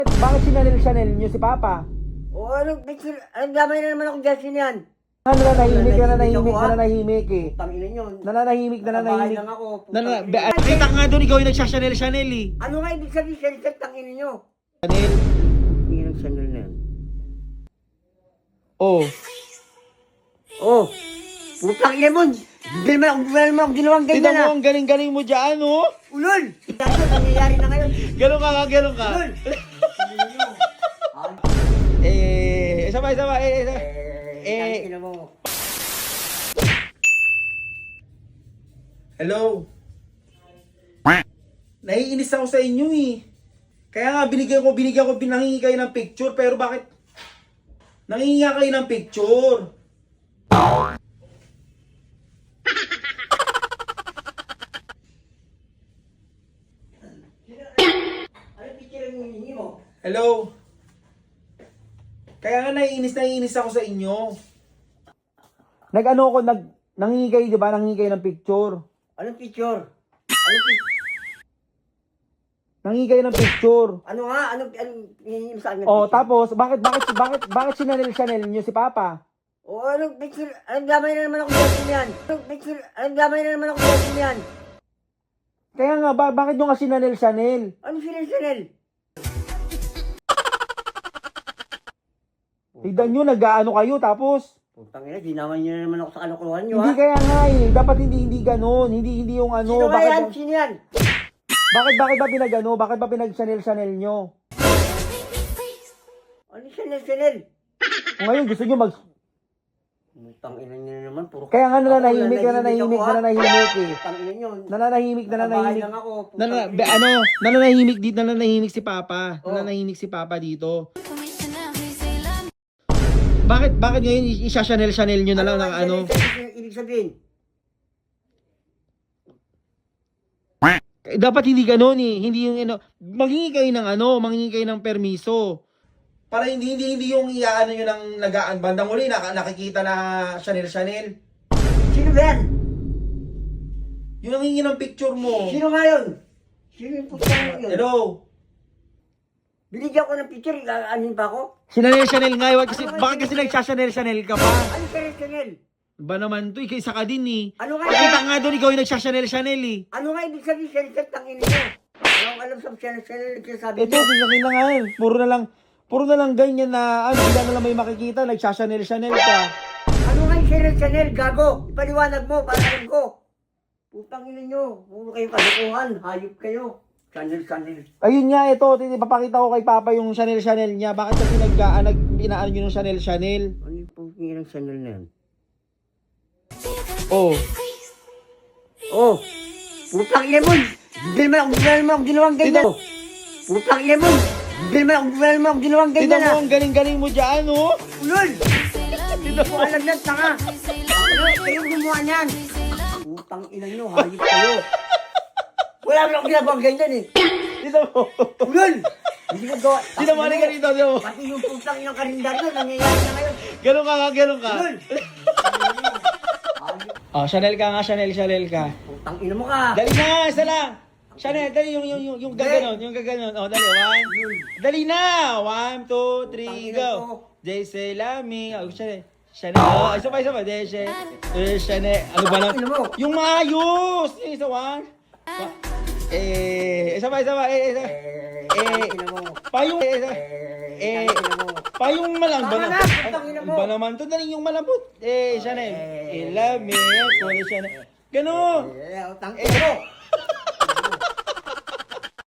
Bakit sinanil-sanil nyo si Papa? O ano, damay na naman ako dyan yan. Nananahimik eh. Tangina nyo. Nananahimik. Bahay lang ako. Kita nga doon, ikaw yung nagsashanel-shanel eh. Ano nga ibig sabihin, Shelter, tangina nyo? Chanel? Tingin ang channel na yan. Oh. Oh, putang ina mo. Hindi naman ako ginawang Tignan ganyan mo, ah. ang galing-galing mo dyan, oh. Ulol! Ito, nangyayari na ngayon. Galong ka. Ulol! Isa pa. Tangina mo. Hello? Naiinis ako sa inyo eh. Kaya nga binigyan ko, nangingi kayo ng picture, pero bakit nangingi kayo ng picture? Ano picture ang hinihingi mo? Hello? Kaya nga naiinis ako sa inyo. Nangingi kayo, di ba? Nangingi kayo ng picture. Anong picture? Anong picture? Nangingi kayo ng picture. Ano nga? Anong hinihingi mo sa akin? Oh, tapos, bakit sinanil-sanil nyo si Papa? O anong picture? Anong damay na naman ako dyan yan? Anong picture? Anong damay na naman ako dyan yan? Kaya nga, bakit nyo nga sinanil-sanil? Anong sinel? Tignan nyo, nag-aano kayo, tapos... Putang ina, ginawan nyo na naman ako sa kalokohan nyo Hindi ha? kaya nga eh. Dapat hindi ganon. Hindi yung ano. Sino nga yan? Sino yan? Bakit ba pinagano? Bakit ba pinag-chanel nyo? Ano sinel? Ngayon gusto nyo mag... Putang ina nyo na naman. Puro... Kaya nga nananahimik eh. Putang ina nyo. Nananahimik. Bahay lang ako. Nananahimik si Papa. Oh. Nananahimik si Papa dito. Bakit ngayon isa-chanel nyo na lang ng ano? Ibig sabihin? Dapat hindi ganoon eh. Hindi yung ano, mangingi kayo ng permiso. Para hindi yung iaano nyo ng nagaan bandang uli, nakikita na Chanel. Sino ba yan? Yung nangingi ng picture mo. Sino nga yun? Sino yung putang ina yun? Hello? Binigyan ko ng picture, anin pa ako? Chanel nga yun. Bakit kasi nagsha-Chanel ka pa? Ano sinel? Ba naman to, isa ka din eh. Ano nga Nakita nga doon, ikaw yung nagsha-Chanel eh. Ano nga ibig sabihin, Shelter, tangina nyo? Walang alam sa channel, nagsasabi Ito, nyo. tingnan nga yan. Puro na lang ganyan na, bigla na lang may makikita, nagsha-Chanel ka. Ano nga yung channel, gago? Ipaliwanag mo, para alam ko. Putang ina nyo, puro kayo kalokohan, hayop kayo. Channel. Ayun nga, ito, ipapakita ko kay Papa yung Chanel niya. Bakit kasi binaan nyo ng Chanel? Ano yung putang ng channel na yan? Oh. Oh, putang ina mo! Hindi naman ako ginawang ganyan. Putang ina mo! Hindi naman ako ginawang ganyan Tignan mo, ang galing-galing mo dyan, oh. Ulol! Hindi ko alam yan, tanga. Kayo gumawa niyan. Putang ina nyo, hayop kayo. Wala naman ako ginawang ganyan eh. Tignan mo. Ulol! Hindi ko gawa. Tignan mo, halika dito, tignan mo. Pati yung putang inang karindaryo, nangyayari na ngayon. Ganun ka. Ulol! Oh, Chanel ka. Putang ina mo ka. Dali na, isa lang. Chanel, dali yung gaganon. Oh, dali, dali na. 1, 2, 3, go. Jay say lami. Oh, Chanel. Oh, isa pa. Chanel. Ano ba lang? Yung maayos. Yung isa, 1. Isa pa. Payong malambot. Iba naman to, dali yung malambot. Chanel. I love me. Chanel. Ganon. Tang ina mo.